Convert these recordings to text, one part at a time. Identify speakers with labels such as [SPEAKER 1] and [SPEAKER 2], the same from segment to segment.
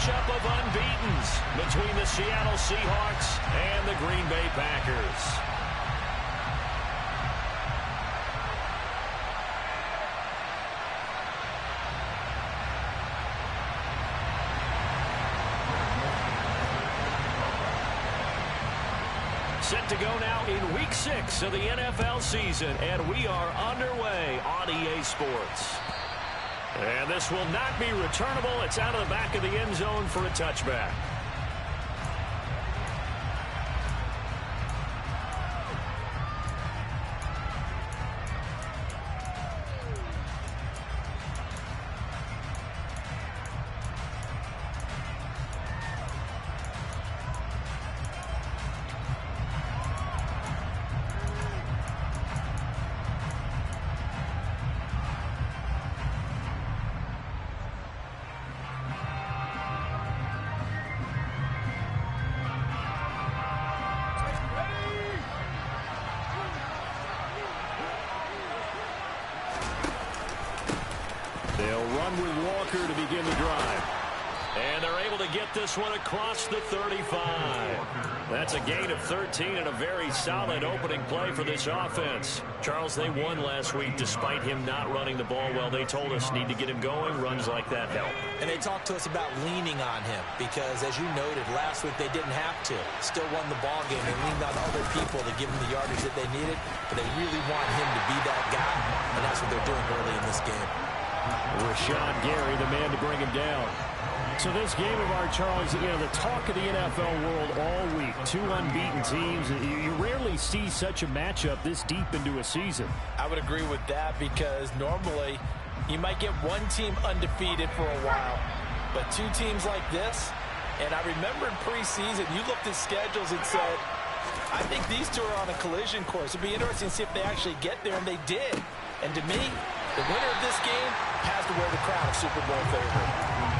[SPEAKER 1] matchup of unbeatens between the Seattle Seahawks and the Green Bay Packers. Set to go now in Week 6 of the NFL season, and we are underway on EA Sports. And this will not be returnable. It's out of the back of the end zone for a touchback. They'll run with Walker to begin the drive. And they're able to get this one across the 35. That's a gain of 13 and a very solid opening play for this offense. Charles, they won last week despite him not running the ball well. They told us need to get him going. Runs like that help.
[SPEAKER 2] And they talked to us about leaning on him because, as you noted, last week they didn't have to. Still won the ball game. They leaned on other people to give him the yardage that they needed, but they really want him to be that guy, and that's what they're doing early in this game.
[SPEAKER 1] Rashawn Gary, the man to bring him down.
[SPEAKER 3] So this game of our Charles, you know, the talk of the NFL world all week. Two unbeaten teams. You rarely see such a matchup this deep into a season.
[SPEAKER 4] I would agree with that because normally you might get one team undefeated for a while, but two teams like this, and I remember in preseason you looked at schedules and said, I think these two are on a collision course. It'd be interesting to see if they actually get there, and they did. And to me, the winner of this game has to wear the crown of Super Bowl favorite.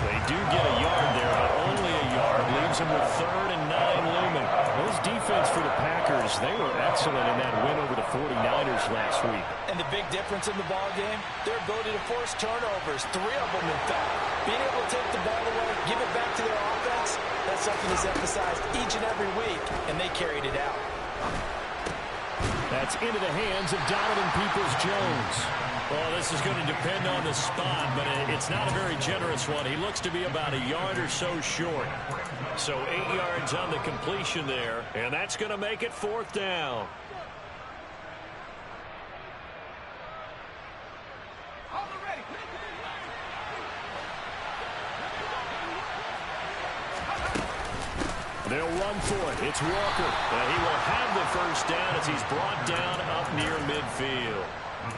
[SPEAKER 1] They do get a yard there, but only a yard. Leaves them with 3rd and 9 looming.
[SPEAKER 3] Those defense for the Packers, they were excellent in that win over the 49ers last week.
[SPEAKER 4] And the big difference in the ball game, their ability to force turnovers, 3 of them in fact. Being able to take the ball away, give it back to their offense, that's something that's emphasized each and every week, and they carried it out.
[SPEAKER 3] That's into the hands of Donovan Peoples-Jones.
[SPEAKER 1] Well, this is going to depend on the spot, but it's not a very generous one. He looks to be about a yard or so short. So 8 yards on the completion there, and that's going to make it 4th down. They'll run for it. It's Walker. And he will have the first down as he's brought down up near midfield.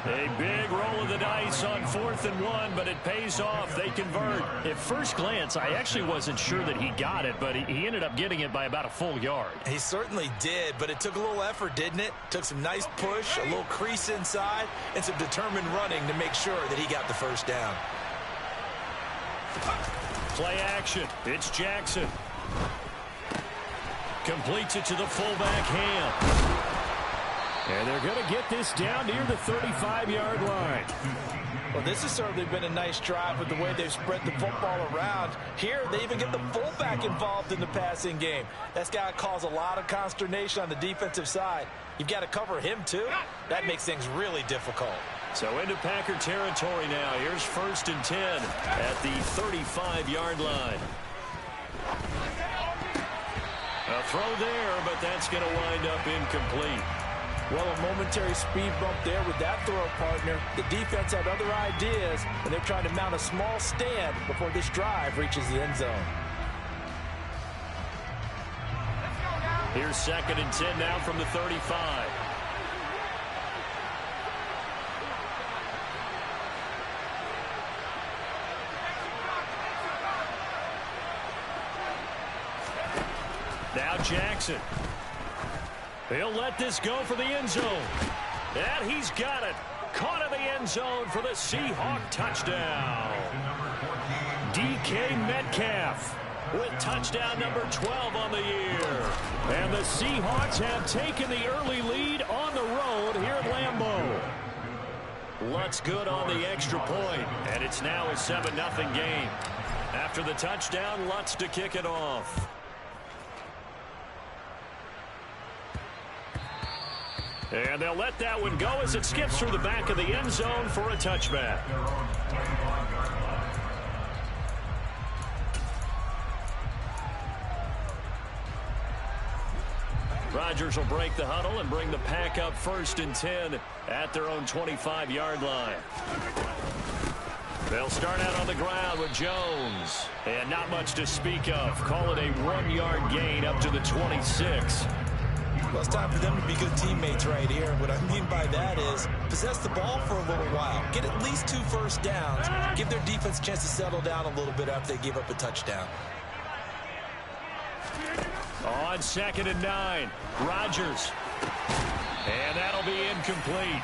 [SPEAKER 1] A big roll of the dice on 4th and 1, but it pays off. They convert.
[SPEAKER 3] At first glance, I actually wasn't sure that he got it, but he ended up getting it by about a full yard.
[SPEAKER 2] He certainly did, but it took a little effort, didn't it? Took some nice push, a little crease inside, and some determined running to make sure that he got the first down.
[SPEAKER 1] Play action. It's Jackson. Completes it to the fullback, Ham.
[SPEAKER 3] And they're going to get this down near the 35-yard line.
[SPEAKER 4] Well, this has certainly been a nice drive with the way they've spread the football around. Here, they even get the fullback involved in the passing game. That's got to cause a lot of consternation on the defensive side. You've got to cover him, too. That makes things really difficult.
[SPEAKER 1] So into Packer territory now. Here's 1st and 10 at the 35-yard line. A throw there, but that's going to wind up incomplete.
[SPEAKER 4] Well, a momentary speed bump there with that throw partner. The defense had other ideas, and they're trying to mount a small stand before this drive reaches the end zone.
[SPEAKER 1] Here's 2nd and 10 now from the 35. Now Jackson. He'll let this go for the end zone. And he's got it. Caught in the end zone for the Seahawk touchdown. DK Metcalf with touchdown number 12 on the year. And the Seahawks have taken the early lead on the road here at Lambeau. Lutz good on the extra point, and it's now a 7-0 game. After After the touchdown, Lutz to kick it off. And they'll let that one go as it skips through the back of the end zone for a touchback. Rodgers will break the huddle and bring the pack up 1st and 10 at their own 25-yard line. They'll start out on the ground with Jones. And not much to speak of. Call it a 1-yard gain up to the 26.
[SPEAKER 2] Well, it's time for them to be good teammates right here. What I mean by that is possess the ball for a little while. Get at least 2 first downs. Give their defense a chance to settle down a little bit after they give up a touchdown.
[SPEAKER 1] On 2nd and 9, Rodgers. And that'll be incomplete.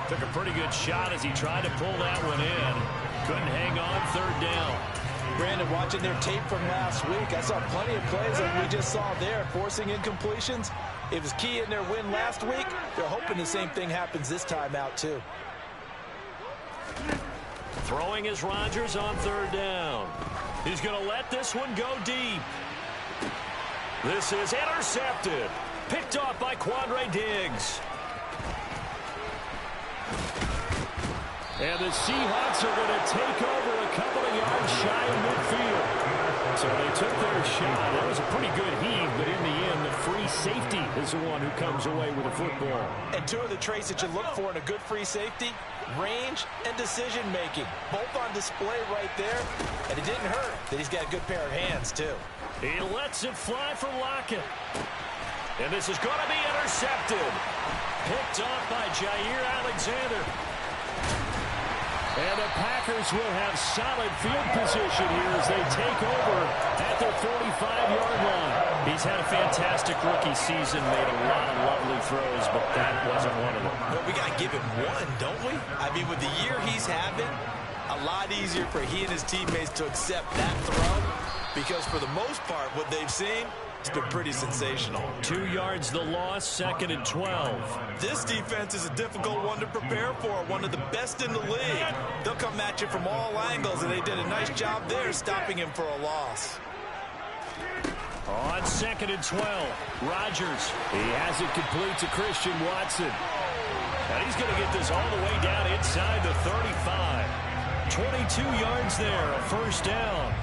[SPEAKER 1] Took a pretty good shot as he tried to pull that one in. Couldn't hang on 3rd down.
[SPEAKER 4] Brandon, watching their tape from last week, I saw plenty of plays like we just saw there, forcing incompletions. It was key in their win last week. They're hoping the same thing happens this time out, too.
[SPEAKER 1] Throwing is Rodgers on 3rd down. He's going to let this one go deep. This is intercepted. Picked off by Quandre Diggs.
[SPEAKER 3] And the Seahawks are going to take over a couple of yards shy of midfield. So they took their shot. That was a pretty good heave, but in the end, the free safety is the one who comes away with the football.
[SPEAKER 4] And 2 of the traits that you look for in a good free safety, range and decision-making. Both on display right there. And it didn't hurt that he's got a good pair of hands, too.
[SPEAKER 1] He lets it fly for Lockett. And this is going to be intercepted. Picked off by Jair Alexander. And the Packers will have solid field position here as they take over at their 45-yard line. He's had a fantastic rookie season, made a lot of lovely throws, but that wasn't one of them.
[SPEAKER 2] Well, we got to give him one, don't we? I mean, with the year he's having, a lot easier for he and his teammates to accept that throw because for the most part, what they've seen, it's been pretty sensational.
[SPEAKER 1] 2 yards the loss, 2nd and 12.
[SPEAKER 2] This defense is a difficult one to prepare for, one of the best in the league. They'll come at you from all angles, and they did a nice job there stopping him for a loss.
[SPEAKER 1] On 2nd and 12, Rodgers.
[SPEAKER 3] He has it complete to Christian Watson.
[SPEAKER 1] And he's going to get this all the way down inside the 35. 22 yards there, a 1st down.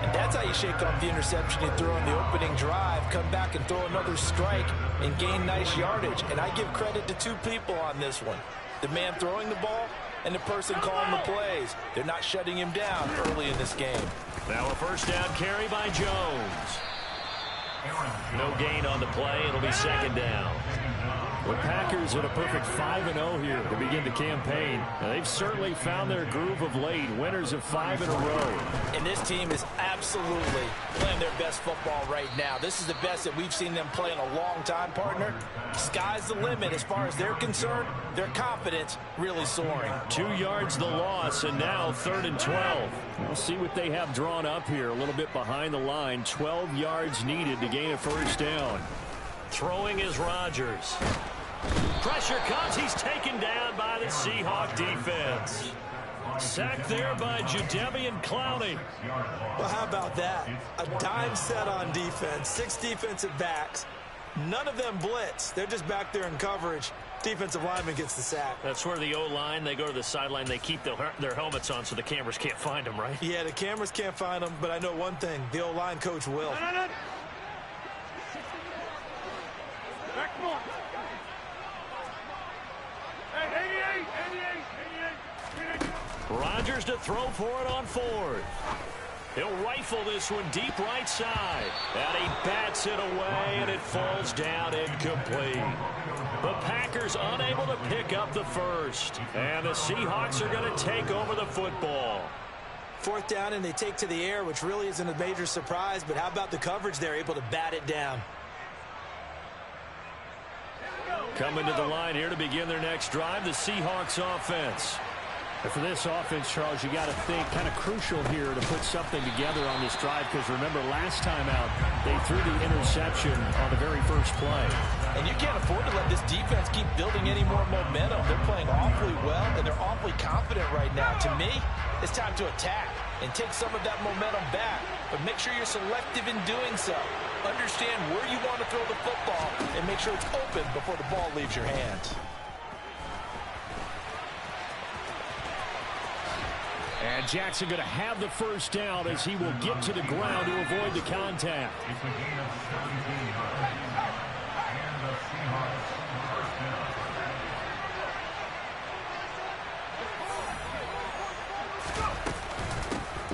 [SPEAKER 4] And that's how you shake off the interception you threw on the opening drive, come back and throw another strike and gain nice yardage. And I give credit to 2 people on this one. The man throwing the ball and the person calling the plays. They're not shutting him down early in this game.
[SPEAKER 1] Now a 1st down carry by Jones. No gain on the play. It'll be 2nd down.
[SPEAKER 3] The Packers at a perfect 5-0 here to begin the campaign. Now, they've certainly found their groove of late, winners of 5 in a row.
[SPEAKER 4] And this team is absolutely playing their best football right now. This is the best that we've seen them play in a long time, partner. Sky's the limit as far as they're concerned. Their confidence really soaring.
[SPEAKER 1] 2 yards the loss, and now 3rd and 12.
[SPEAKER 3] We'll see what they have drawn up here, a little bit behind the line. 12 yards needed to gain a 1st down.
[SPEAKER 1] Throwing is Rodgers. Pressure comes. He's taken down by the Seahawks defense. Sacked there by Jadeveon Clowney.
[SPEAKER 2] Well, how about that? A dime set on defense. 6 defensive backs. None of them blitz. They're just back there in coverage. Defensive lineman gets the sack.
[SPEAKER 1] That's where the O-line, they go to the sideline, they keep their helmets on so the cameras can't find them, right?
[SPEAKER 2] Yeah, the cameras can't find them, but I know one thing. The O-line coach will.
[SPEAKER 1] Rodgers to throw for it on 4th. He'll rifle this one deep right side. And he bats it away, and it falls down incomplete. The Packers unable to pick up the 1st. And the Seahawks are going to take over the football.
[SPEAKER 2] 4th down, and they take to the air, which really isn't a major surprise. But how about the coverage? They're able to bat it down.
[SPEAKER 1] Coming to the line here to begin their next drive, the Seahawks offense.
[SPEAKER 3] And for this offense, Charles, you got to think kind of crucial here to put something together on this drive because remember last time out they threw the interception on the very first play.
[SPEAKER 4] And you can't afford to let this defense keep building any more momentum. They're playing awfully well and they're awfully confident right now. To me, it's time to attack. and take some of that momentum back. But make sure you're selective in doing so. Understand where you want to throw the football and make sure it's open before the ball leaves your hands.
[SPEAKER 3] And Jackson going to have the first down as he will get to the ground to avoid the contact.
[SPEAKER 5] It's a gain of 17 yards. And the Seahawks first down.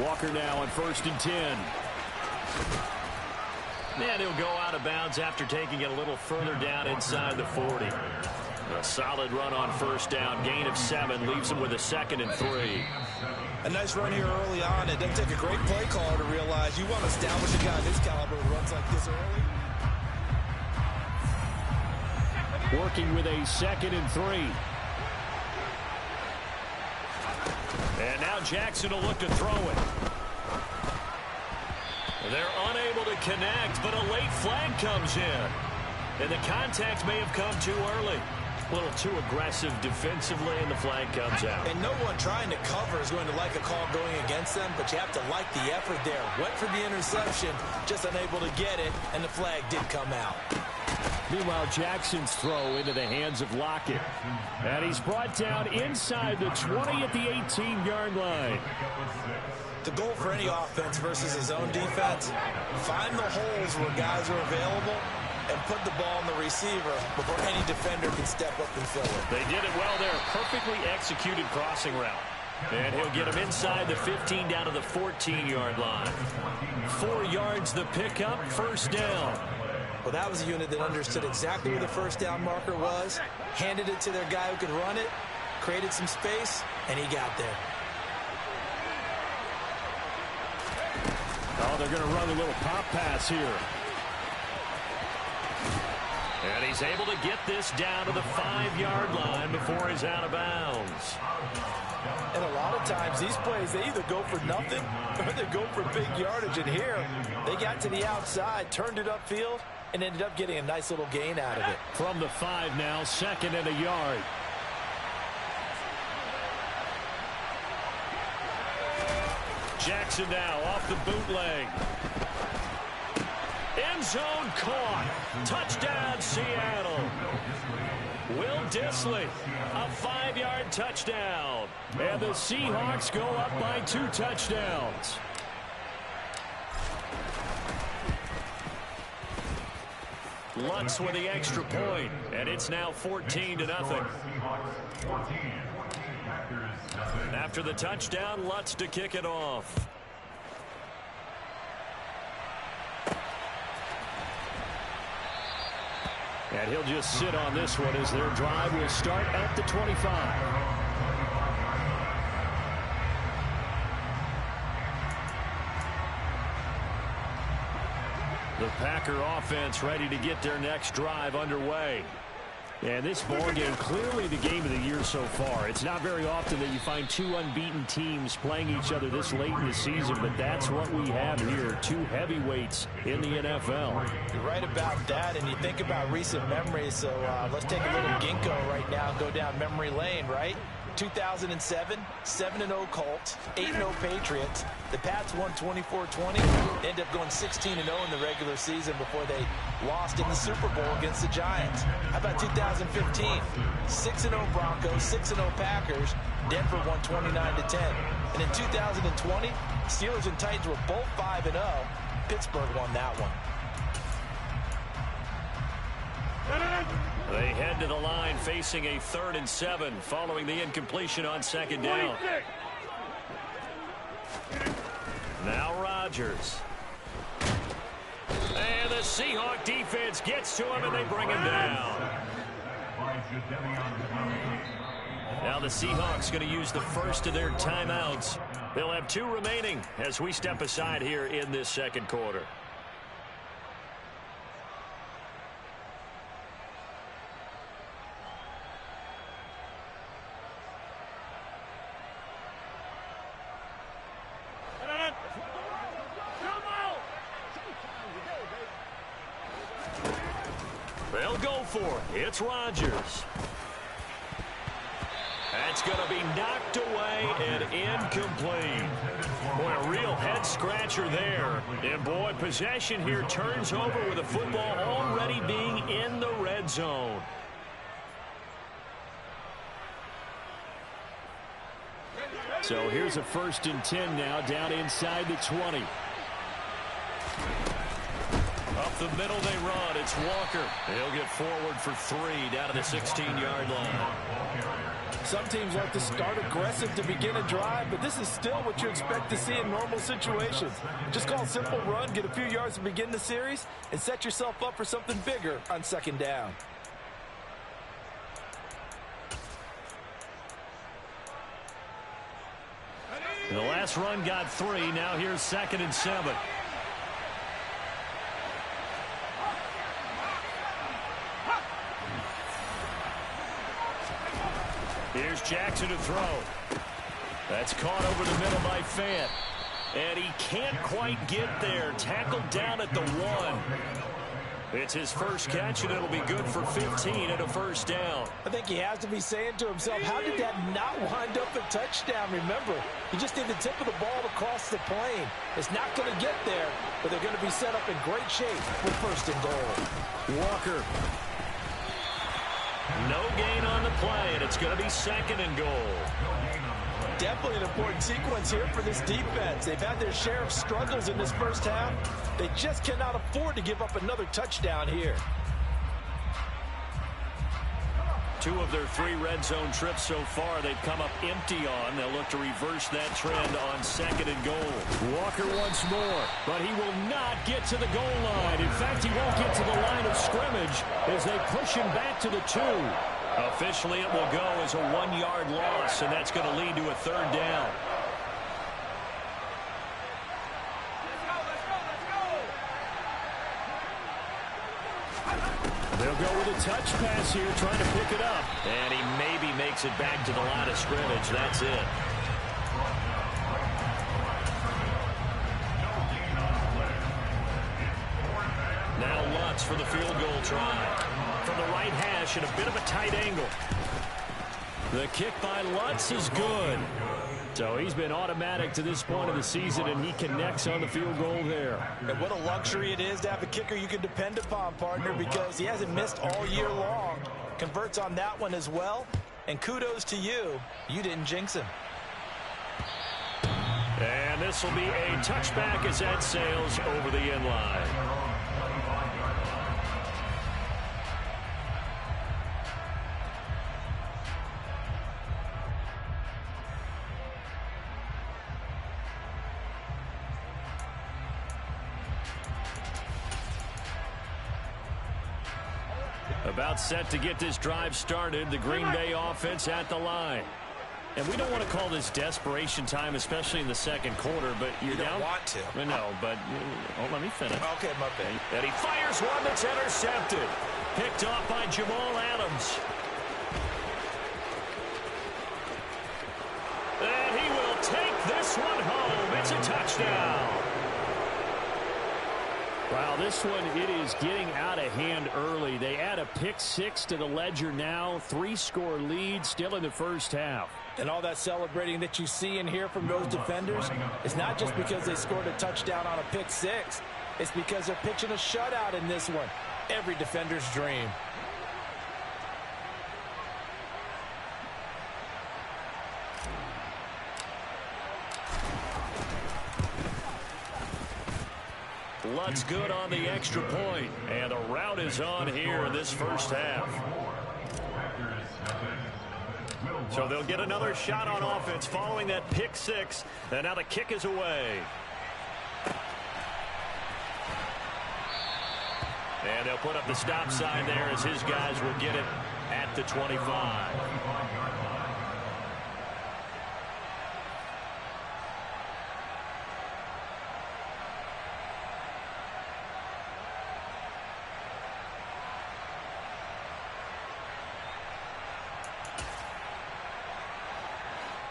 [SPEAKER 3] Walker now on 1st and 10.
[SPEAKER 1] And he'll go out of bounds after taking it a little further down inside the 40. A solid run on 1st down. Gain of 7 leaves him with a 2nd and 3.
[SPEAKER 2] A nice run here early on. It doesn't take a great play caller to realize you want to establish a guy of his caliber who runs like this early.
[SPEAKER 3] Working with a 2nd and 3. And now Jackson will look to throw it.
[SPEAKER 1] They're unable to connect, but a late flag comes in. And the contact may have come too early. A little too aggressive defensively, and the flag comes out.
[SPEAKER 2] And no one trying to cover is going to like a call going against them, but you have to like the effort there. Went for the interception, just unable to get it, and the flag did come out.
[SPEAKER 3] Meanwhile, Jackson's throw into the hands of Lockett. And he's brought down inside the 20 at the 18-yard line.
[SPEAKER 2] The goal for any offense versus his own defense, find the holes where guys are available and put the ball in the receiver before any defender can step up and fill it.
[SPEAKER 1] They did it well there. Perfectly executed crossing route. And he'll get him inside the 15 down to the 14-yard line. 4 yards the pickup, 1st down.
[SPEAKER 2] Well, that was a unit that understood exactly where the 1st down marker was, handed it to their guy who could run it, created some space, and he got there.
[SPEAKER 3] Oh, they're going to run a little pop pass here.
[SPEAKER 1] And he's able to get this down to the 5-yard line before he's out of bounds.
[SPEAKER 4] And a lot of times these plays, they either go for nothing or they go for big yardage. And here, they got to the outside, turned it upfield, and ended up getting a nice little gain out of it.
[SPEAKER 3] From the 5 now, 2nd and a yard. Jackson now off the bootleg. End zone caught. Touchdown, Seattle. Will Dissly, a 5-yard touchdown. And the Seahawks go up by 2 touchdowns. Lutz with the extra point, and it's now 14-0. After the touchdown, Lutz to kick it off. And he'll just sit on this one as their drive will start at the 25. The Packer offense ready to get their next drive underway. And this ball game, clearly the game of the year so far. It's not very often that you find 2 unbeaten teams playing each other this late in the season, but that's what we have here, 2 heavyweights in the NFL.
[SPEAKER 4] You're right about that, and you think about recent memories, so let's take a little ginkgo right now and go down memory lane, right? 2007, 7-0 Colts, 8-0 Patriots. The Pats won 24-20. They ended up going 16-0 in the regular season before they lost in the Super Bowl against the Giants. How about 2015? 6-0 Broncos, 6-0 Packers. Denver won 29-10. And in 2020, Steelers and Titans were both 5-0. Pittsburgh won that one.
[SPEAKER 1] They head to the line facing a 3rd and 7 following the incompletion on 2nd down. Now Rodgers. And the Seahawk defense gets to him and they bring him down. Now the Seahawks going to use the first of their timeouts. They'll have 2 remaining as we step aside here in this 2nd quarter. They'll go for it. It's Rodgers. That's going to be knocked away and incomplete. Boy, a real head-scratcher there. And, boy, possession here turns over with the football already being in the red zone.
[SPEAKER 3] So here's a 1st and 10 now, down inside the 20.
[SPEAKER 1] Up the middle they run. It's Walker. He'll get forward for 3 down to the 16-yard line.
[SPEAKER 4] Some teams like to start aggressive to begin a drive, but this is still what you expect to see in normal situations. Just call a simple run, get a few yards to begin the series, and set yourself up for something bigger on 2nd down.
[SPEAKER 3] The last run got 3. Now here's 2nd and 7. Here's Jackson to throw. That's caught over the middle by Fant. And he can't quite get there. Tackled down at the 1. It's his first catch, and it'll be good for 15 and a 1st down.
[SPEAKER 4] I think he has to be saying to himself, how did that not wind up a touchdown? Remember, you just need the tip of the ball to cross the plane. It's not going to get there, but they're going to be set up in great shape with 1st and goal.
[SPEAKER 3] Walker.
[SPEAKER 1] No gain on the play, and it's going to be 2nd and goal.
[SPEAKER 4] Definitely an important sequence here for this defense. They've had their share of struggles in this first half. They just cannot afford to give up another touchdown here.
[SPEAKER 1] 2 of their 3 red zone trips so far they've come up empty on. They'll look to reverse that trend on 2nd and goal.
[SPEAKER 3] Walker once more, but he will not get to the goal line. In fact, he won't get to the line of scrimmage as they push him back to the 2.
[SPEAKER 1] Officially, it will go as a 1-yard loss, and that's going to lead to a 3rd down.
[SPEAKER 3] They'll go with a touch pass here, trying to pick it up.
[SPEAKER 1] And he maybe makes it back to the line of scrimmage. That's it. Now Lutz for the field goal try. From the right hash at a bit of a tight angle.
[SPEAKER 3] The kick by Lutz is good. So he's been automatic to this point of the season, and he connects on the field goal there.
[SPEAKER 4] And what a luxury it is to have a kicker you can depend upon, partner, because he hasn't missed all year long. Converts on that one as well. And kudos to you. You didn't jinx him.
[SPEAKER 1] And this will be a touchback as that sails over the end line. About set to get this drive started. The Green Bay offense at the line.
[SPEAKER 3] And we don't want to call this desperation time, especially in the 2nd quarter, but you're down.
[SPEAKER 4] You don't want to.
[SPEAKER 3] No, but let me finish.
[SPEAKER 4] Okay, my bad.
[SPEAKER 1] And he fires one that's intercepted. Picked off by Jamal Adams. And he will take this one home. It's a touchdown.
[SPEAKER 3] Wow, this one, it is getting out of hand early. They add a pick 6 to the ledger now. 3-score lead still in the first half.
[SPEAKER 4] And all that celebrating that you see and hear from those defenders, it's not just because they scored a touchdown on a pick 6. It's because they're pitching a shutout in this one. Every defender's dream.
[SPEAKER 1] Lutz good on the extra point, and the route is on here in this first half. So they'll get another shot on offense following that pick 6, and now the kick is away. And they'll put up the stop sign there as his guys will get it at the 25.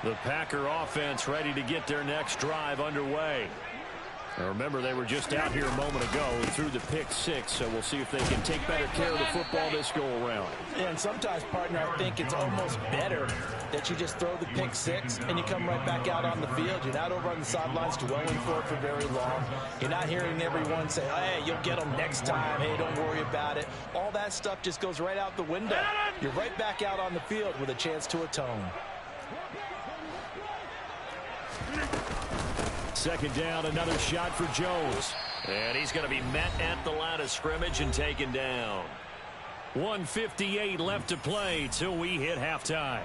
[SPEAKER 1] The Packer offense ready to get their next drive underway.
[SPEAKER 3] Now remember, they were just out here a moment ago and threw the pick 6, so we'll see if they can take better care of the football this go-around.
[SPEAKER 4] Yeah, and sometimes, partner, I think it's almost better that you just throw the pick 6 and you come right back out on the field. You're not over on the sidelines dwelling for it for very long. You're not hearing everyone say, hey, you'll get them next time. Hey, don't worry about it. All that stuff just goes right out the window. You're right back out on the field with a chance to atone.
[SPEAKER 3] Second down, another shot for Jones.
[SPEAKER 1] And he's going to be met at the line of scrimmage and taken down.
[SPEAKER 3] 1:58 left to play till we hit halftime.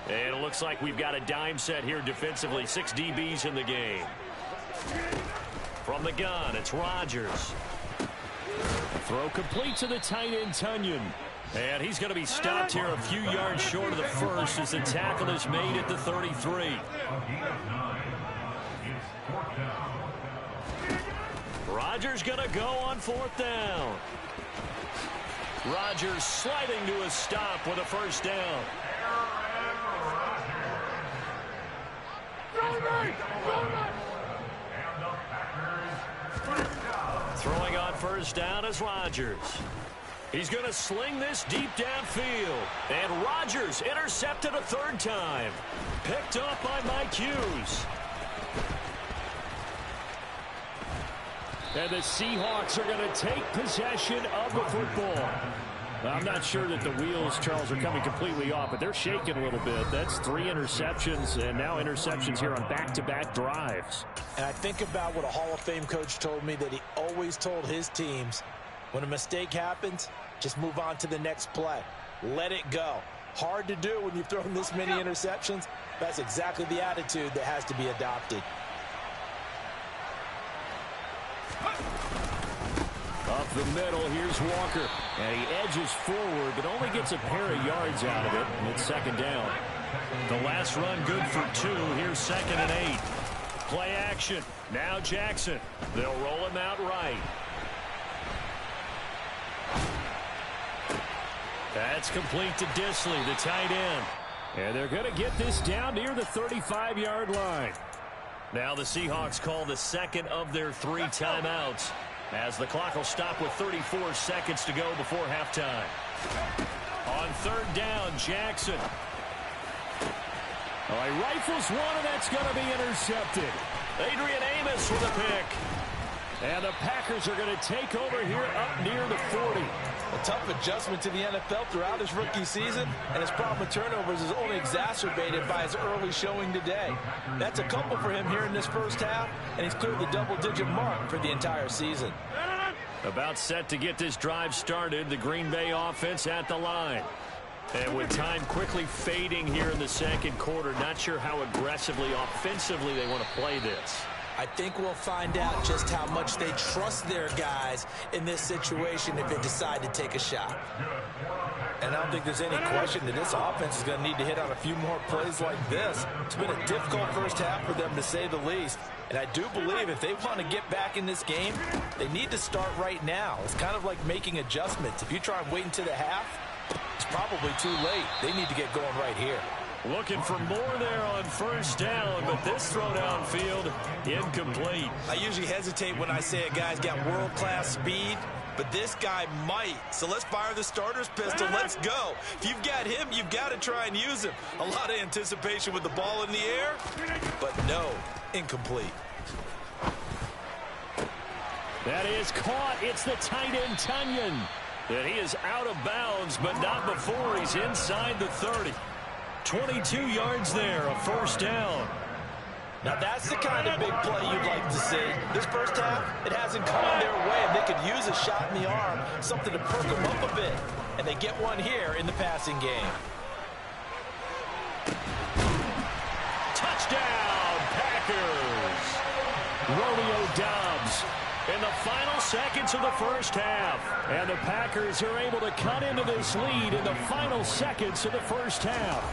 [SPEAKER 1] And it looks like we've got a dime set here defensively. 6 DBs in the game. From the gun, it's Rodgers.
[SPEAKER 3] Throw complete to the tight end, Tunyon.
[SPEAKER 1] And he's going to be stopped here a few yards short of the first as the tackle is made at the 33. Rodgers going to go on 4th down. Rodgers sliding to a stop with a first down. Throwing on first down is Rodgers. He's going to sling this deep downfield. And Rodgers intercepted a 3rd time. Picked up by Mike Hughes.
[SPEAKER 3] And the Seahawks are going to take possession of the football. I'm not sure that the wheels, Charles, are coming completely off, but they're shaking a little bit. That's 3 interceptions, and now interceptions here on back-to-back drives.
[SPEAKER 4] And I think about what a Hall of Fame coach told me, that he always told his teams, when a mistake happens, just move on to the next play. Let it go. Hard to do when you've thrown this many interceptions. That's exactly the attitude that has to be adopted.
[SPEAKER 3] Up the middle, here's Walker. And he edges forward, but only gets a pair of yards out of it, and it's 2nd down.
[SPEAKER 1] The last run good for 2. Here's 2nd and 8. Play action. Now Jackson. They'll roll him out right. That's complete to Disley, the tight end.
[SPEAKER 3] And they're going to get this down near the 35-yard line.
[SPEAKER 1] Now the Seahawks call the 2nd of their 3 timeouts, as the clock will stop with 34 seconds to go before halftime. On 3rd down, Jackson.
[SPEAKER 3] Oh, he rifles one, and that's going to be intercepted.
[SPEAKER 1] Adrian Amos with a pick.
[SPEAKER 3] And the Packers are going to take over here up near the 40.
[SPEAKER 4] A tough adjustment to the NFL throughout his rookie season, and his problem with turnovers is only exacerbated by his early showing today. That's a couple for him here in this first half, and he's cleared the double-digit mark for the entire season.
[SPEAKER 1] About set to get this drive started, the Green Bay offense at the line. And with time quickly fading here in the 2nd quarter, not sure how aggressively, offensively they want to play this.
[SPEAKER 4] I think we'll find out just how much they trust their guys in this situation if they decide to take a shot. And I don't think there's any question that this offense is going to need to hit on a few more plays like this. It's been a difficult first half for them, to say the least. And I do believe if they want to get back in this game, they need to start right now. It's kind of like making adjustments. If you try and wait until the half, it's probably too late. They need to get going right here.
[SPEAKER 1] Looking for more there on first down, but this throw downfield incomplete.
[SPEAKER 4] I usually hesitate when I say a guy's got world-class speed, but this guy might. So let's fire the starter's pistol. Let's go. If you've got him, you've got to try and use him. A lot of anticipation with the ball in the air, but no, incomplete.
[SPEAKER 3] That is caught. It's the tight end, Tunyon.
[SPEAKER 1] And he is out of bounds, but not before he's inside the 30. 22 yards there, a first down.
[SPEAKER 4] Now that's the kind of big play you'd like to see. This first half, it hasn't come their way, and they could use a shot in the arm, something to perk them up a bit. And they get one here in the passing game.
[SPEAKER 1] Touchdown, Packers.
[SPEAKER 3] Romeo Doubs
[SPEAKER 1] In the final seconds of the first half.
[SPEAKER 3] And the Packers are able to cut into this lead in the final seconds of the first half.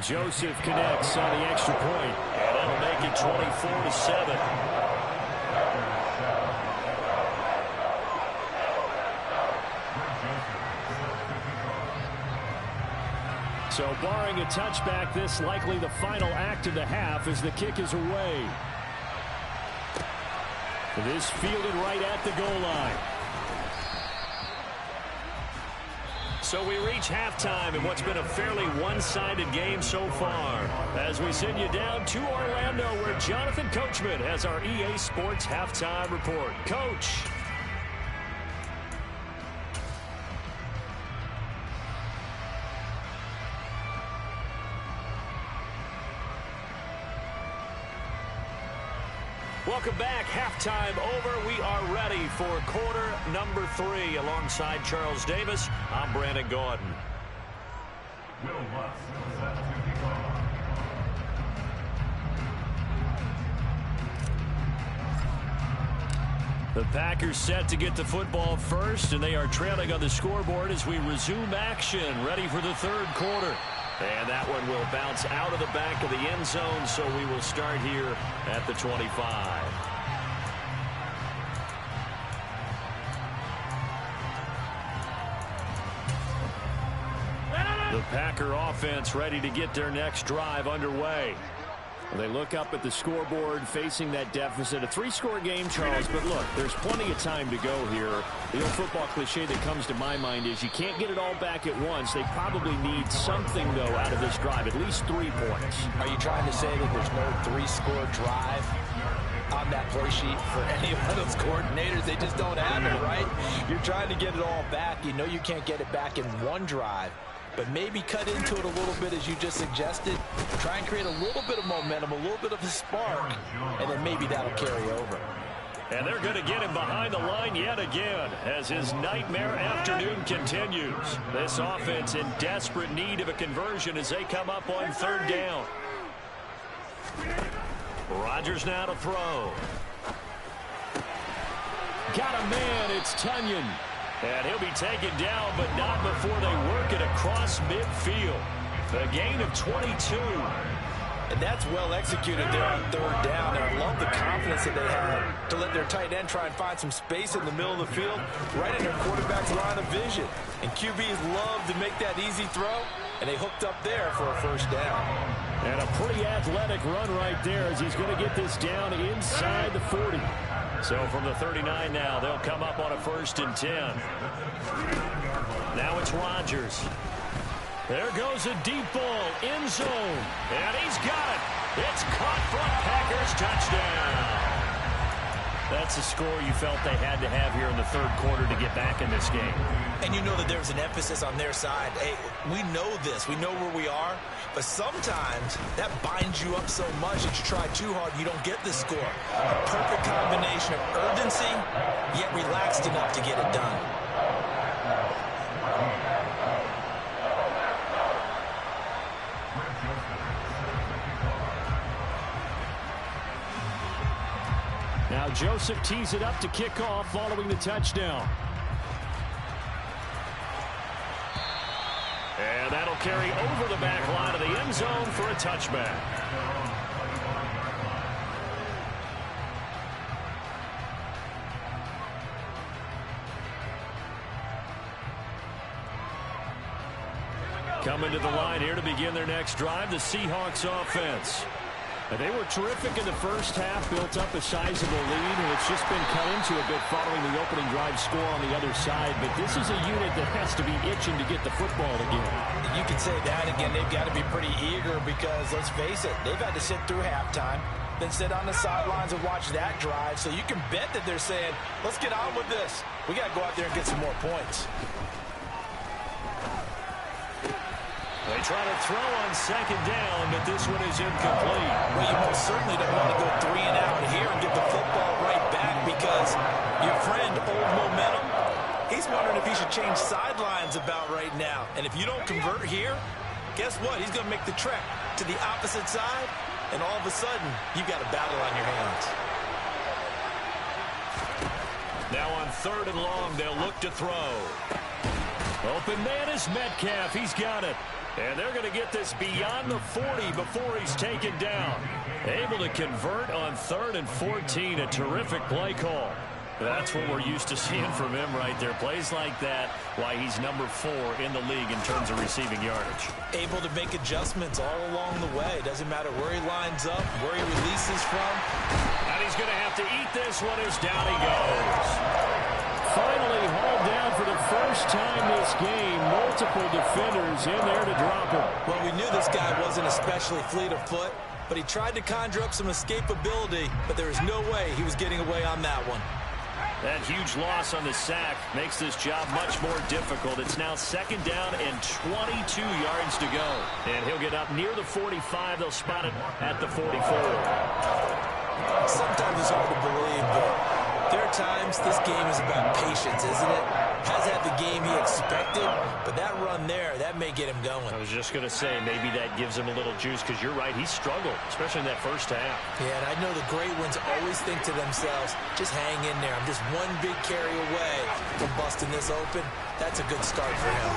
[SPEAKER 3] Joseph connects on the extra point.
[SPEAKER 1] And that'll make it 24-7.
[SPEAKER 3] So barring a touchback, this likely the final act of the half as the kick is away. This fielded right at the goal line.
[SPEAKER 1] So we reach halftime in what's been a fairly one-sided game so far. As we send you down to Orlando, where Jonathan Coachman has our EA Sports halftime report. Coach. Welcome back. Halftime over. We are ready for quarter number 3. Alongside Charles Davis, I'm Brandon Gordon.
[SPEAKER 5] Will Lutz set to kick off.
[SPEAKER 3] The Packers set to get the football first, and they are trailing on the scoreboard as we resume action, ready for the third quarter.
[SPEAKER 1] And that one will bounce out of the back of the end zone, so we will start here at the 25.
[SPEAKER 3] The Packer offense ready to get their next drive underway. They look up at the scoreboard facing that deficit. A 3-score game, Charles, but look, there's plenty of time to go here. The old football cliche that comes to my mind is you can't get it all back at once. They probably need something, though, out of this drive, at least 3 points.
[SPEAKER 2] Are you trying to say that there's no 3-score drive on that play sheet for any of those coordinators? They just don't have it, right? You're trying to get it all back. You know you can't get it back in one drive. But maybe cut into it a little bit, as you just suggested. Try and create a little bit of momentum, a little bit of a spark, and then maybe that'll carry over.
[SPEAKER 1] And they're going to get him behind the line yet again as his nightmare afternoon continues. This offense in desperate need of a conversion as they come up on third down. Rodgers now to throw.
[SPEAKER 3] Got a man, it's Tunyon.
[SPEAKER 1] And he'll be taken down, but not before they work it across midfield. A gain of 22.
[SPEAKER 2] And that's well executed there on third down. And I love the confidence that they had to let their tight end try and find some space in the middle of the field, right in their quarterback's line of vision. And QBs love to make that easy throw, and they hooked up there for a first down.
[SPEAKER 3] And a pretty athletic run right there as he's going to get this down inside the 40.
[SPEAKER 1] So from the 39 now, they'll come up on a 1st and 10. Now it's Rodgers. There goes a deep ball, end zone. And he's got it. It's caught for a Packers touchdown. That's a score you felt they had to have here in the third quarter to get back in this game.
[SPEAKER 2] And you know that there's an emphasis on their side. Hey, we know this. We know where we are. But sometimes that binds you up so much that you try too hard, you don't get the score. A perfect combination of urgency, yet relaxed enough to get it done.
[SPEAKER 3] Now Joseph tees it up to kick off following the touchdown.
[SPEAKER 1] And that'll carry over the back line of the end zone for a touchback. Coming to the line here to begin their next drive, the Seahawks offense.
[SPEAKER 3] They were terrific in the first half, built up a sizable lead, and it's just been cut into a bit following the opening drive score on the other side. But this is a unit that has to be itching to get the football again.
[SPEAKER 2] You can say that again. They've got to be pretty eager because, let's face it, they've had to sit through halftime, then sit on the sidelines and watch that drive. So you can bet that they're saying, let's get on with this. We got to go out there and get some more points.
[SPEAKER 1] They try to throw on 2nd down, but this one is incomplete.
[SPEAKER 2] Well, you most certainly don't want to go 3 and out here and get the football right back because your friend, Old Momentum, he's wondering if he should change sidelines about right now. And if you don't convert here, guess what? He's going to make the trek to the opposite side, and all of a sudden, you've got a battle on your hands.
[SPEAKER 1] Now on 3rd and long, they'll look to throw.
[SPEAKER 3] Open man is Metcalf. He's got it.
[SPEAKER 1] And they're going to get this beyond the 40 before he's taken down. Able to convert on 3rd and 14. A terrific play call. That's what we're used to seeing from him right there. Plays like that, why he's number 4 in the league in terms of receiving yardage.
[SPEAKER 2] Able to make adjustments all along the way. Doesn't matter where he lines up, where he releases from.
[SPEAKER 1] And he's going to have to eat this one as down he goes.
[SPEAKER 3] Finally hauled down for the first time this game. Multiple defenders in there to drop him.
[SPEAKER 2] Well, we knew this guy wasn't especially fleet of foot, but he tried to conjure up some escapability, but there was no way he was getting away on that one.
[SPEAKER 1] That huge loss on the sack makes this job much more difficult. It's now 2nd down and 22 yards to go. And he'll get up near the 45. They'll spot it at the 44.
[SPEAKER 2] Sometimes it's hard to believe, but there are times this game is about patience, isn't it? Has had the game he expected, but that run there, that may get him going.
[SPEAKER 1] I was just going to say, maybe that gives him a little juice, because you're right, he struggled, especially in that first half.
[SPEAKER 2] Yeah, and I know the great ones always think to themselves, just hang in there. I'm just one big carry away from busting this open. That's a good start for him.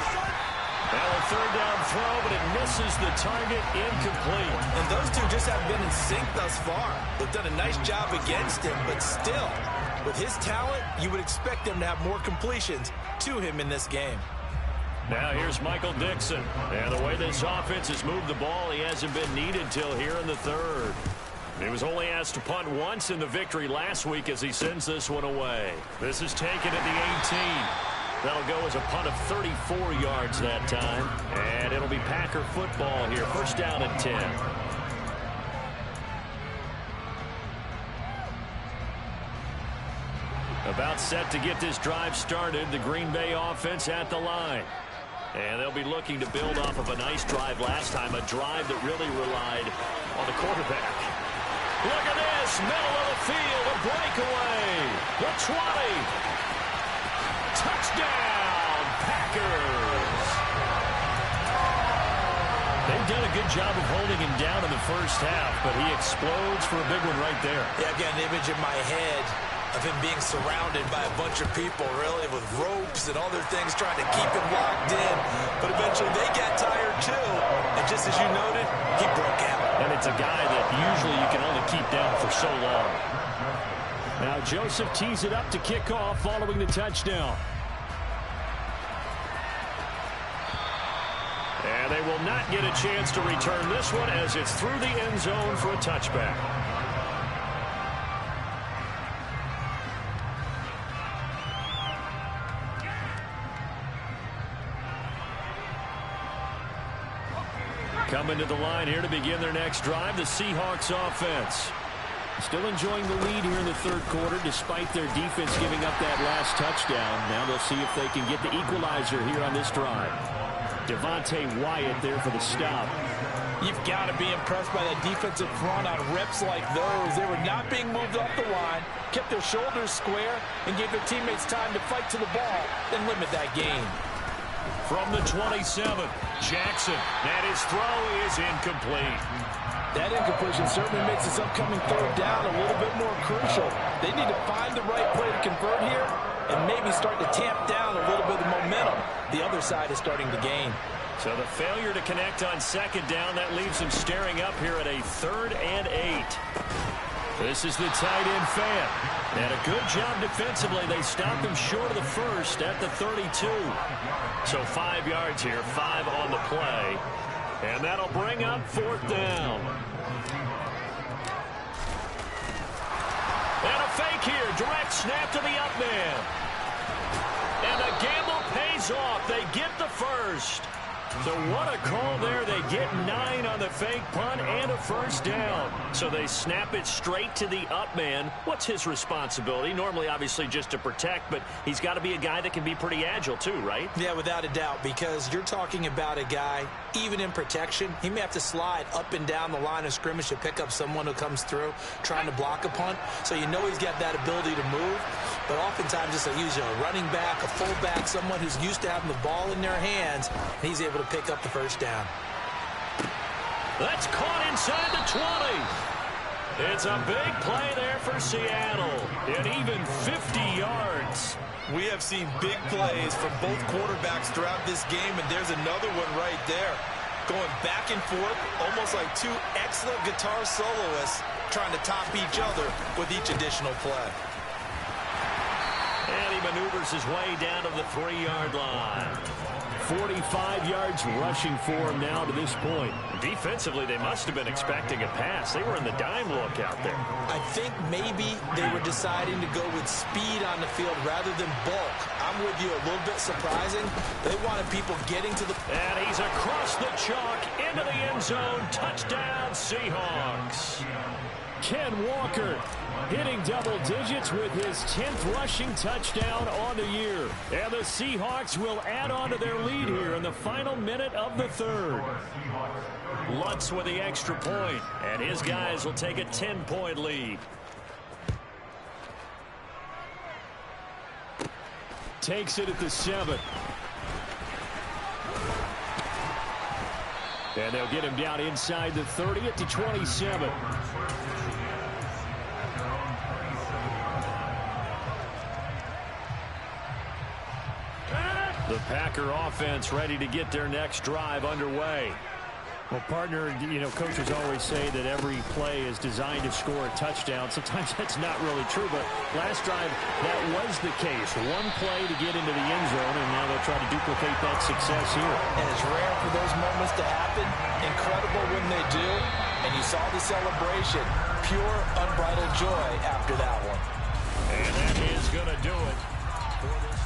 [SPEAKER 1] Now a 3rd down throw, but it misses the target, incomplete.
[SPEAKER 2] And those two just haven't been in sync thus far. They've done a nice job against him, but still, with his talent, you would expect them to have more completions to him in this game.
[SPEAKER 1] Now here's Michael Dixon. And the way this offense has moved the ball, he hasn't been needed till here in the 3rd. He was only asked to punt once in the victory last week as he sends this one away. This is taken at the 18. That'll go as a punt of 34 yards that time. And it'll be Packer football here. 1st down and 10. About set to get this drive started. The Green Bay offense at the line. And they'll be looking to build off of a nice drive last time. A drive that really relied on the quarterback. Look at this. Middle of the field. A breakaway. The 20. Touchdown, Packers. They've done a good job of holding him down in the first half, but he explodes for a big one right there.
[SPEAKER 2] Yeah, I've got an image in my head of him being surrounded by a bunch of people, really, with ropes and other things trying to keep him locked in. But eventually they got tired, too. And just as you noted, he broke out.
[SPEAKER 1] And it's a guy that usually you can only keep down for so long.
[SPEAKER 3] Now Joseph tees it up to kick off following the touchdown.
[SPEAKER 1] And they will not get a chance to return this one as it's through the end zone for a touchback. Coming to the line here to begin their next drive, the Seahawks offense.
[SPEAKER 3] Still enjoying the lead here in the 3rd quarter despite their defense giving up that last touchdown. Now they'll see if they can get the equalizer here on this drive. Devontae Wyatt there for the stop.
[SPEAKER 4] You've got to be impressed by that defensive front on reps like those. They were not being moved off the line, kept their shoulders square, and gave their teammates time to fight to the ball and limit that gain.
[SPEAKER 1] From the 27, Jackson, and his throw is incomplete.
[SPEAKER 4] That incompletion certainly makes this upcoming 3rd down a little bit more crucial. They need to find the right play to convert here and maybe start to tamp down a little bit of the momentum the other side is starting to gain.
[SPEAKER 1] So the failure to connect on 2nd down, that leaves them staring up here at a 3rd and 8. This is the tight end fan. And a good job defensively. They stopped him short of the 1st at the 32. So 5 yards here, 5 on the play. And that'll bring up 4th down. And a fake here. Direct snap to the up man. And the gamble pays off. They get the 1st. So what a call there. They get 9 on the fake punt and a 1st down. So they snap it straight to the up man. What's his responsibility? Normally, obviously, just to protect, but he's got to be a guy that can be pretty agile too, right?
[SPEAKER 2] Yeah, without a doubt, because you're talking about a guy, even in protection, he may have to slide up and down the line of scrimmage to pick up someone who comes through trying to block a punt. So you know he's got that ability to move. But oftentimes, it's usually a running back, a fullback, someone who's used to having the ball in their hands, and he's able to pick up the 1st down.
[SPEAKER 1] That's caught inside the 20. It's a big play there for Seattle. And even 50 yards.
[SPEAKER 4] We have seen big plays from both quarterbacks throughout this game, and there's another one right there. going back and forth, almost like two excellent guitar soloists trying to top each other with each additional play.
[SPEAKER 1] And he maneuvers his way down to the 3-yard line.
[SPEAKER 3] 45 yards rushing for him now to this point.
[SPEAKER 1] Defensively, they must have been expecting a pass. They were in the dime look out there.
[SPEAKER 2] I think maybe they were deciding to go with speed on the field rather than bulk. I'm with you, a little bit surprising. They wanted people getting to the...
[SPEAKER 1] And he's across the chalk into the end zone. Touchdown, Seahawks.
[SPEAKER 3] Ken Walker hitting double digits with his 10th rushing touchdown on the year. And the Seahawks will add on to their lead here in the final minute of the third.
[SPEAKER 1] Lutz with the extra point, and his guys will take a 10-point lead.
[SPEAKER 3] Takes it at the 7. And they'll get him down inside the 30 at the 27.
[SPEAKER 1] The Packer offense ready to get their next drive underway.
[SPEAKER 3] Well, partner, you know, coaches always say that every play is designed to score a touchdown. Sometimes that's not really true, but last drive, that was the case. One play to get into the end zone, and now they'll try to duplicate that success here.
[SPEAKER 4] And it's rare for those moments to happen. Incredible when they do. And you saw the celebration. Pure, unbridled joy after that one.
[SPEAKER 1] And that is going to do it for this.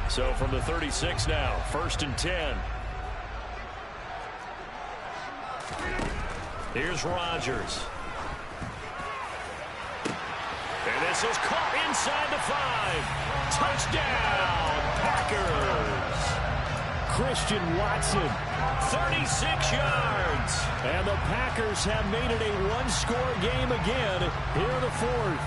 [SPEAKER 1] So from the 36 now, 1st and 10. Here's Rodgers. And this is caught inside the 5. Touchdown, Packers.
[SPEAKER 3] Christian Watson.
[SPEAKER 1] 36 yards.
[SPEAKER 3] And the Packers have made it a one-score game again here in the 4th.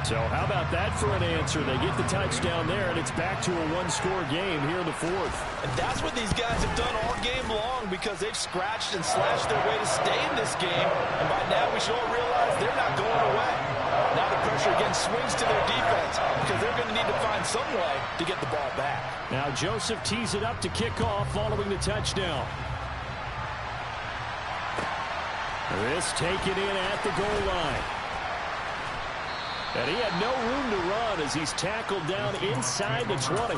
[SPEAKER 3] So how about that for an answer? They get the touchdown there, and it's back to a one-score game here in the 4th.
[SPEAKER 4] And that's what these guys have done all game long because they've scratched and slashed their way to stay in this game. And by now we should all realize they're not going away. Now the pressure again swings to their defense because they're going to need to find some way to get the ball back.
[SPEAKER 3] Now Joseph tees it up to kick off following the touchdown. This taken in at the goal line. And he had no room to run as he's tackled down inside the 20.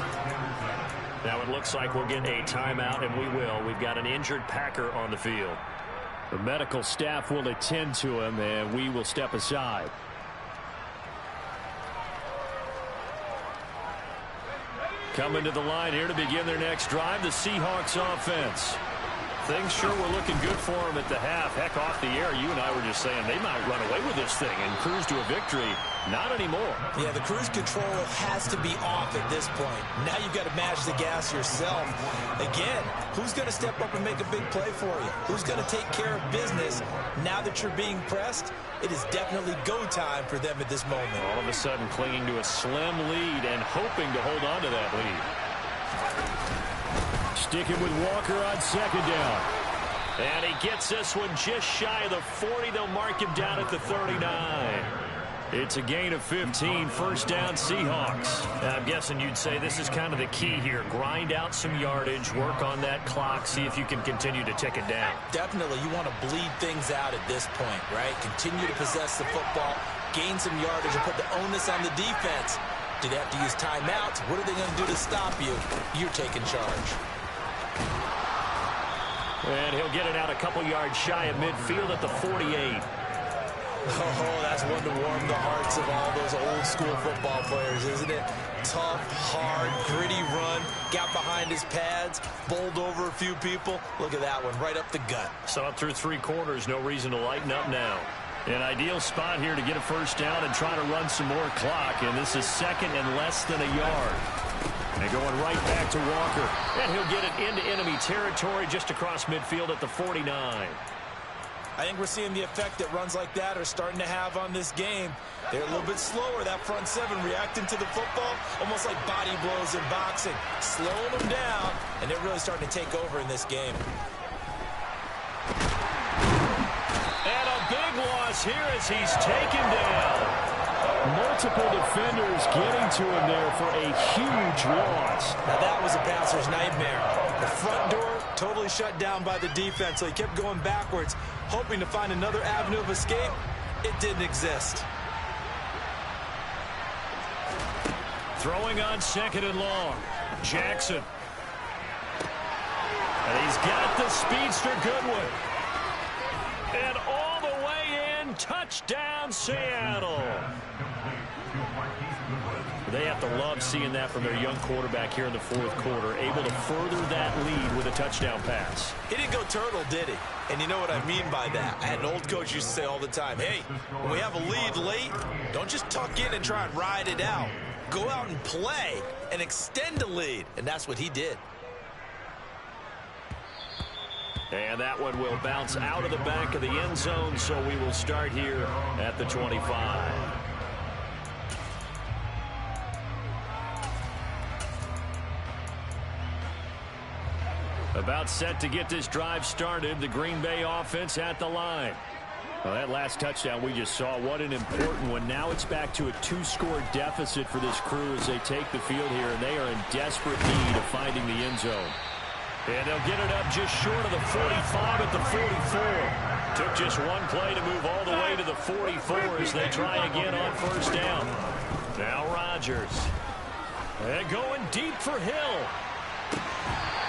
[SPEAKER 1] Now it looks like we'll get a timeout, and we will. We've got an injured Packer on the field.
[SPEAKER 3] The medical staff will attend to him, and we will step aside. Coming to the line here to begin their next drive, the Seahawks offense. Things sure were looking good for them at the half. Heck, off the air, you and I were just saying they might run away with this thing and cruise to a victory. Not anymore.
[SPEAKER 2] Yeah, the cruise control has to be off at this point. Now you've got to match the gas yourself. Again, who's going to step up and make a big play for you? Who's going to take care of business now that you're being pressed? It is definitely go time for them at this moment.
[SPEAKER 1] All of a sudden clinging to a slim lead and hoping to hold on to that lead.
[SPEAKER 3] Sticking with Walker on 2nd down.
[SPEAKER 1] And he gets this one just shy of the 40. They'll mark him down at the 39. It's a gain of 15. 1st down, Seahawks. I'm guessing you'd say this is kind of the key here. Grind out some yardage, work on that clock, see if you can continue to tick it down.
[SPEAKER 2] Definitely, you want to bleed things out at this point, right? Continue to possess the football, gain some yardage, and put the onus on the defense. Do they have to use timeouts? What are they going to do to stop you? You're taking charge.
[SPEAKER 1] And he'll get it out a couple yards shy of midfield at the 48.
[SPEAKER 2] Oh, that's one to warm the hearts of all those old school football players, isn't it? Tough, hard, gritty run, got behind his pads, bowled over a few people. Look at that one, right up the gut.
[SPEAKER 1] Saw it through 3 quarters, no reason to lighten up now. An ideal spot here to get a 1st down and try to run some more clock, and this is 2nd and less than a yard. And going right back to Walker. And he'll get it into enemy territory just across midfield at the 49.
[SPEAKER 2] I think we're seeing the effect that runs like that are starting to have on this game. They're a little bit slower, that front 7 reacting to the football, almost like body blows in boxing, slowing them down, and they're really starting to take over in this game.
[SPEAKER 1] And a big loss here as he's taken down.
[SPEAKER 3] Multiple defenders getting to him there for a huge loss.
[SPEAKER 2] Now that was a passer's nightmare. The front door totally shut down by the defense, so he kept going backwards, hoping to find another avenue of escape. It didn't exist.
[SPEAKER 3] Throwing on 2nd and long. Jackson. And he's got the speedster Goodwin. And all the way in, touchdown Seattle. They have to love seeing that from their young quarterback here in the 4th quarter, able to further that lead with a touchdown pass.
[SPEAKER 2] He didn't go turtle, did he? And you know what I mean by that. I had an old coach used to say all the time, hey, when we have a lead late, don't just tuck in and try and ride it out. Go out and play and extend the lead. And that's what he did.
[SPEAKER 1] And that one will bounce out of the back of the end zone, so we will start here at the 25. About set to get this drive started, the Green Bay offense at the line. Well, that last touchdown we just saw, what an important one. Now it's back to a 2-score deficit for this crew as they take the field here, and they are in desperate need of finding the end zone. And they'll get it up just short of the 45 at the 44. Took just one play to move all the way to the 44 as they try again on 1st down. Now Rodgers. And going deep for Hill.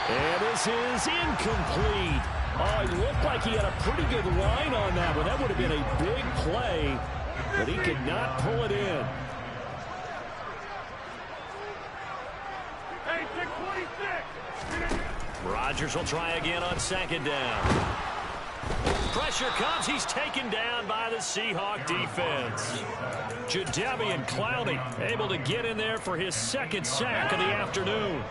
[SPEAKER 1] And this is incomplete. Oh, it looked like he had a pretty good line on that one. That would have been a big play, but he could not pull it in.
[SPEAKER 5] Hey, 626.
[SPEAKER 1] Rodgers will try again on 2nd down. Pressure comes. He's taken down by the Seahawk defense. Jadeveon Clowney able to get in there for his 2nd sack of the afternoon.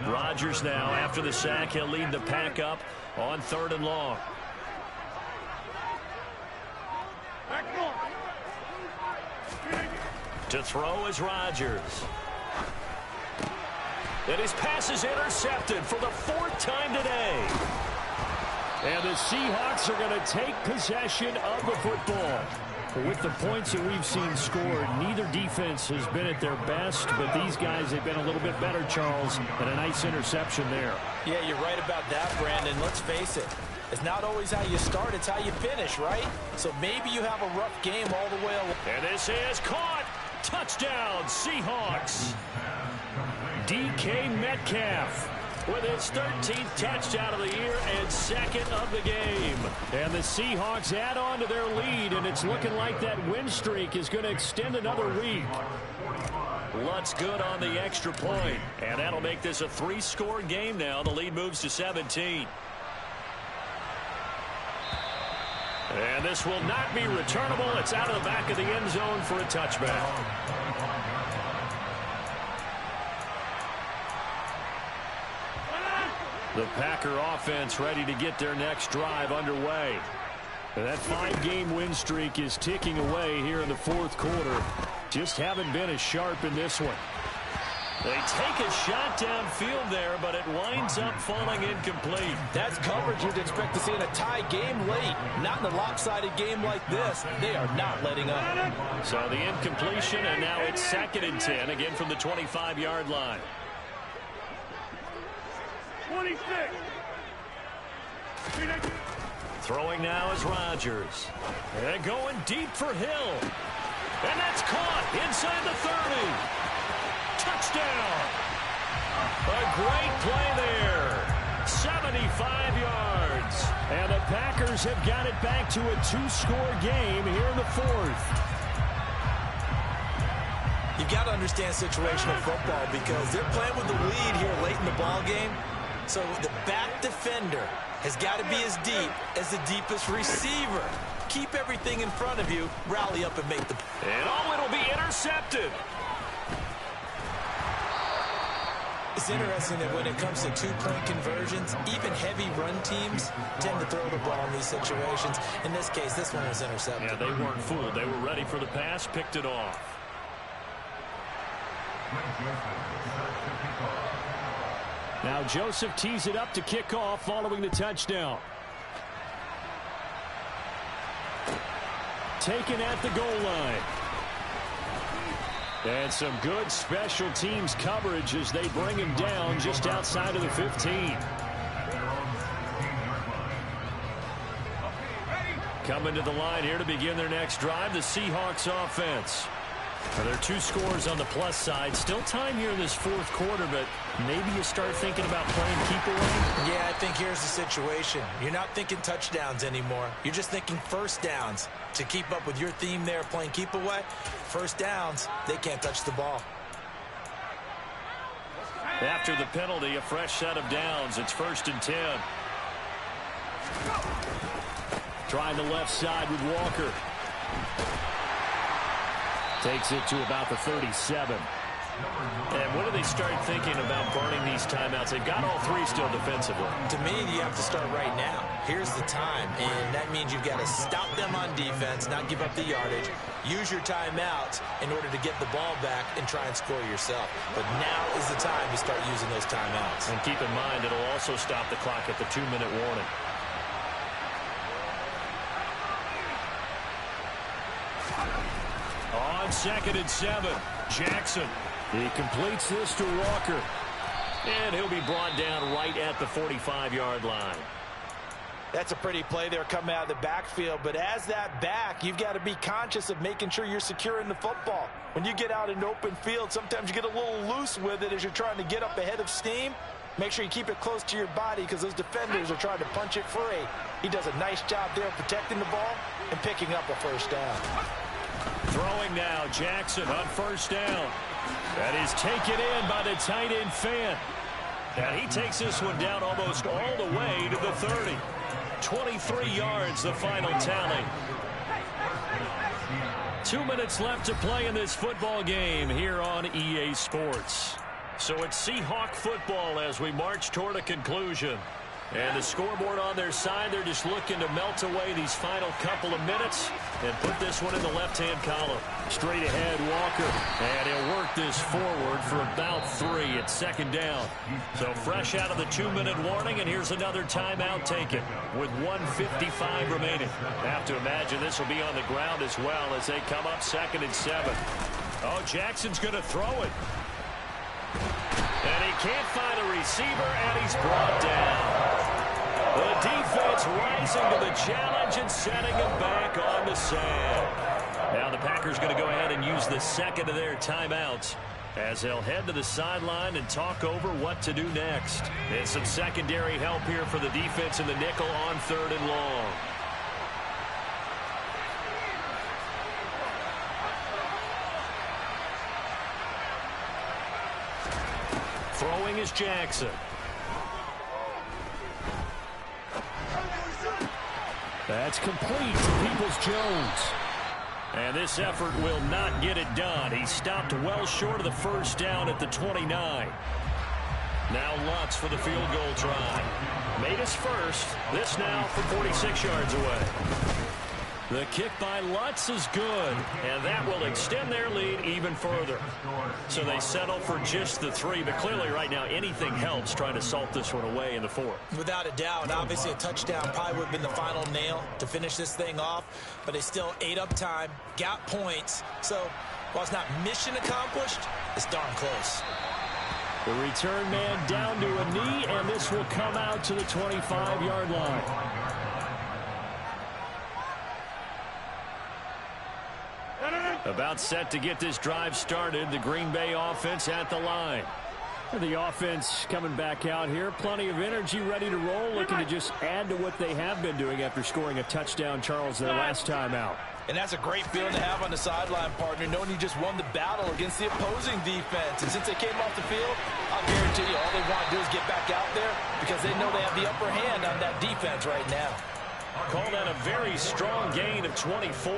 [SPEAKER 1] Rodgers now, after the sack, he'll lead the pack up on 3rd and long. To throw is Rodgers. And his pass is intercepted for the 4th time today.
[SPEAKER 3] And the Seahawks are going to take possession of the football. With the points that we've seen scored, neither defense has been at their best, but these guys have been a little bit better, Charles, and a nice interception there.
[SPEAKER 4] Yeah, you're right about that, Brandon. Let's face it. It's not always how you start, it's how you finish, right? So maybe you have a rough game all the way along.
[SPEAKER 1] And this is caught. Touchdown, Seahawks. DK Metcalf with his 13th touchdown of the year and 2nd of the game.
[SPEAKER 3] And the Seahawks add on to their lead, and it's looking like that win streak is going to extend another week.
[SPEAKER 1] Lutz good on the extra point, and that'll make this a 3-score game now. The lead moves to 17. And this will not be returnable. It's out of the back of the end zone for a touchback. The Packer offense ready to get their next drive underway.
[SPEAKER 3] That 5-game win streak is ticking away here in the 4th quarter. Just haven't been as sharp in this one.
[SPEAKER 1] They take a shot downfield there, but it winds up falling incomplete.
[SPEAKER 4] That's coverage you'd expect to see in a tie game late. Not in a lopsided game like this. They are not letting up.
[SPEAKER 1] So the incompletion, and now it's 2nd and 10, again from the 25-yard line.
[SPEAKER 5] 26.
[SPEAKER 1] Throwing now is Rodgers. And going deep for Hill. And that's caught inside the 30. Touchdown. A great play there. 75 yards.
[SPEAKER 3] And the Packers have got it back to a 2-score game here in the 4th.
[SPEAKER 2] You've got to understand situational football because they're playing with the lead here late in the ball game. So the back defender has got to be as deep as the deepest receiver. Keep everything in front of you, rally up and make the...
[SPEAKER 1] And it'll be intercepted.
[SPEAKER 4] It's interesting that when it comes to 2-point conversions, even heavy run teams tend to throw the ball in these situations. In this case, this one was intercepted.
[SPEAKER 1] Yeah, they weren't fooled. They were ready for the pass, picked it off.
[SPEAKER 3] Now Joseph tees it up to kick off following the touchdown. Taken at the goal line. And some good special teams coverage as they bring him down just outside of the 15. Coming to the line here to begin their next drive, the Seahawks offense. Now, there are 2 scores on the plus side. Still time here in this fourth quarter, but maybe you start thinking about playing keep away.
[SPEAKER 2] Yeah, I think here's the situation. You're not thinking touchdowns anymore. You're just thinking first downs. To keep up with your theme there, playing keep away, first downs, they can't touch the ball.
[SPEAKER 3] After the penalty, a fresh set of downs. It's 1st and 10. Trying the left side with Walker. Takes it to about the 37. And when do they start thinking about burning these timeouts? They've got all 3 still defensively.
[SPEAKER 2] To me, you have to start right now. Here's the time, and that means you've got to stop them on defense, not give up the yardage, use your timeouts in order to get the ball back and try and score yourself. But now is the time to start using those timeouts.
[SPEAKER 3] And keep in mind, it'll also stop the clock at the 2-minute warning. On 2nd and 7, Jackson. He completes this to Walker. And he'll be brought down right at the 45-yard line.
[SPEAKER 4] That's a pretty play there coming out of the backfield. But as that back, you've got to be conscious of making sure you're securing the football. When you get out in open field, sometimes you get a little loose with it as you're trying to get up ahead of steam. Make sure you keep it close to your body because those defenders are trying to punch it free. He does a nice job there protecting the ball and picking up a first down.
[SPEAKER 3] Throwing now, Jackson on 1st down. That is taken in by the tight end Fan. And he takes this one down almost all the way to the 30. 23 yards, the final tally. 2 minutes left to play in this football game here on EA Sports. So it's Seahawk football as we march toward a conclusion. And the scoreboard on their side, they're just looking to melt away these final couple of minutes and put this one in the left-hand column. Straight ahead, Walker. And he'll work this forward for about 3 at 2nd down. So fresh out of the 2-minute warning, and here's another timeout taken with 1:55 remaining. I have to imagine this will be on the ground as well as they come up 2nd and 7. Oh, Jackson's going to throw it. And he can't find a receiver, and he's brought down. The defense rising to the challenge and setting him back on the sand. Now the Packers going to go ahead and use the second of their timeouts as they'll head to the sideline and talk over what to do next. And some secondary help here for the defense in the nickel on 3rd and long. Throwing is Jackson. That's complete to Peoples-Jones. And this effort will not get it done. He stopped well short of the first down at the 29. Now Lutz for the field goal try. Made his first. This now from 46 yards away. The kick by Lutz is good, and that will extend their lead even further. So they settle for just the 3, but clearly right now anything helps trying to salt this one away in the 4th.
[SPEAKER 2] Without a doubt, obviously a touchdown probably would have been the final nail to finish this thing off, but they still ate up time, got points. So while it's not mission accomplished, it's darn close.
[SPEAKER 3] The return man down to a knee, and this will come out to the 25-yard line. About set to get this drive started. The Green Bay offense at the line. The offense coming back out here. Plenty of energy, ready to roll. Looking to just add to what they have been doing after scoring a touchdown, Charles, their last time out.
[SPEAKER 4] And that's a great feeling to have on the sideline, partner, knowing you just won the battle against the opposing defense. And since they came off the field, I'll guarantee you all they want to do is get back out there because they know they have the upper hand on that defense right now.
[SPEAKER 3] Call that a very strong gain of 24.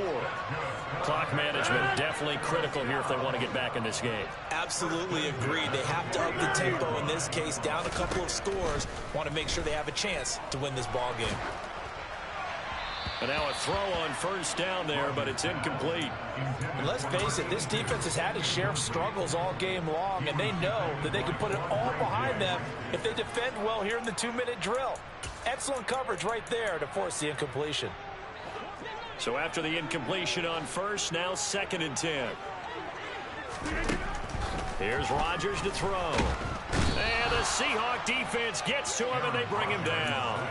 [SPEAKER 3] Clock management definitely critical here if they want to get back in this game.
[SPEAKER 2] Absolutely agreed. They have to up the tempo in this case, down a couple of scores. Want to make sure they have a chance to win this ball game.
[SPEAKER 3] And now a throw on first down there, but it's incomplete.
[SPEAKER 4] And let's face it, this defense has had its share of struggles all game long, and they know that they can put it all behind them if they defend well here in the 2-minute drill. Excellent coverage right there to force the incompletion.
[SPEAKER 3] So after the incompletion on first, now 2nd and 10.
[SPEAKER 1] Here's Rodgers to throw. And the Seahawks defense gets to him, and they bring him down.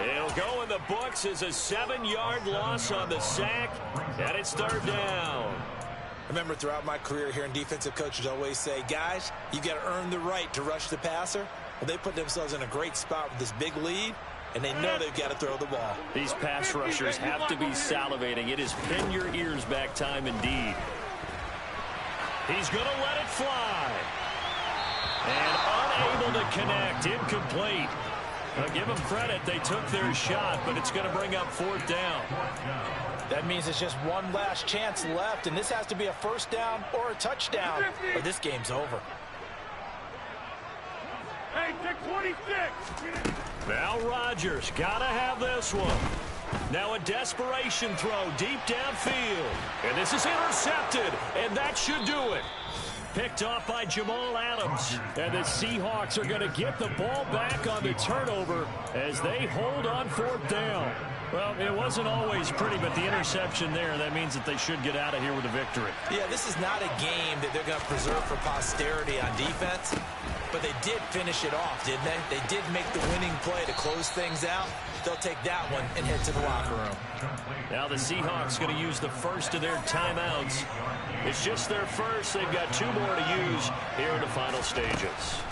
[SPEAKER 1] It'll go in the books as a 7-yard loss on the sack, and it's 3rd down.
[SPEAKER 2] Remember, throughout my career here in defensive coaches always say, guys, you got to earn the right to rush the passer. Well, they put themselves in a great spot with this big lead, and they know they've got to throw the ball.
[SPEAKER 1] These pass rushers have to be salivating. It is pin your ears back time indeed. He's going to let it fly. And unable to connect. Incomplete. Give them credit. They took their shot, but it's going to bring up 4th down.
[SPEAKER 4] That means it's just one last chance left, and this has to be a 1st down or a touchdown, or this game's over.
[SPEAKER 3] Hey, take 26.
[SPEAKER 1] Now Rodgers got to have this one. Now a desperation throw deep downfield. And this is intercepted, and that should do it. Picked off by Jamal Adams. And the Seahawks are going to get the ball back on the turnover as they hold on 4th down. Well, it wasn't always pretty, but the interception there, that means that they should get out of here with a victory.
[SPEAKER 2] Yeah, this is not a game that they're going to preserve for posterity on defense, but they did finish it off, didn't they? They did make the winning play to close things out. They'll take that one and head to the locker room.
[SPEAKER 1] Now the Seahawks going to use the first of their timeouts. It's just their first. They've got 2 more to use here in the final stages.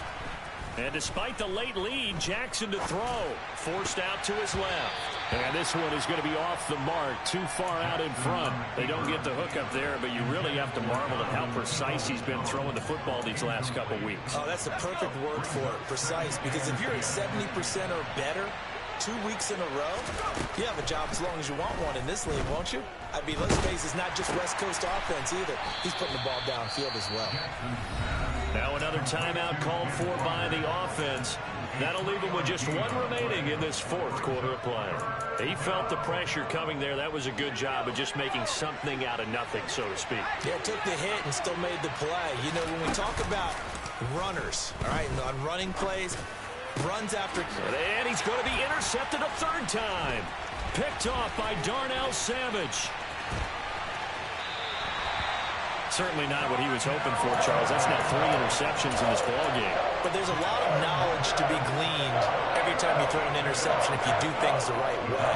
[SPEAKER 1] And despite the late lead, Jackson to throw. Forced out to his left. And this one is going to be off the mark, too far out in front. They don't get the hook up there, but you really have to marvel at how precise he's been throwing the football these last couple weeks.
[SPEAKER 2] Oh, that's the perfect word for it, precise, because if you're at 70% or better 2 weeks in a row, you have a job as long as you want one in this league, won't you? I mean, let's face it, it's not just West Coast offense either. He's putting the ball downfield as well.
[SPEAKER 1] Now another timeout called for by the offense. That'll leave him with just 1 remaining in this 4th quarter of play. He felt the pressure coming there. That was a good job of just making something out of nothing, so to speak.
[SPEAKER 2] Yeah, took the hit and still made the play. You know, when we talk about runners, all right, and on running plays, runs after...
[SPEAKER 1] And he's going to be intercepted a 3rd time. Picked off by Darnell Savage. Certainly not what he was hoping for, Charles. That's now 3 interceptions in this ballgame.
[SPEAKER 2] But there's a lot of knowledge to be gleaned every time you throw an interception if you do things the right way.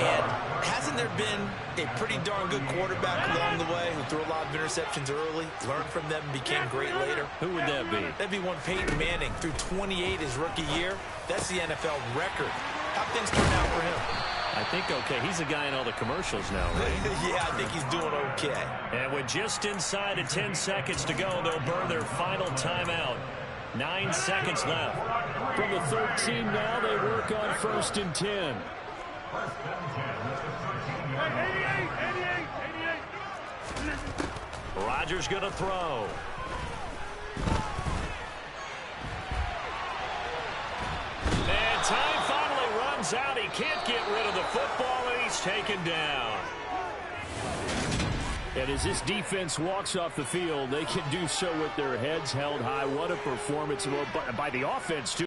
[SPEAKER 2] And hasn't there been a pretty darn good quarterback along the way who threw a lot of interceptions early, learned from them, and became great later?
[SPEAKER 1] Who would that be?
[SPEAKER 2] That'd be one Peyton Manning. Threw 28 his rookie year. That's the NFL record. How things turn out for him?
[SPEAKER 1] I think okay. He's a guy in all the commercials now, right?
[SPEAKER 2] Yeah, I think he's doing okay.
[SPEAKER 1] And with just inside of 10 seconds to go, they'll burn their final timeout. 9 seconds left.
[SPEAKER 3] From the 13 now, they work on 1st and 10.
[SPEAKER 1] Rodgers going to throw. And time finally runs out. He can't get rid of the football, and he's taken down.
[SPEAKER 3] And as this defense walks off the field, they can do so with their heads held high. What a performance by the offense, too.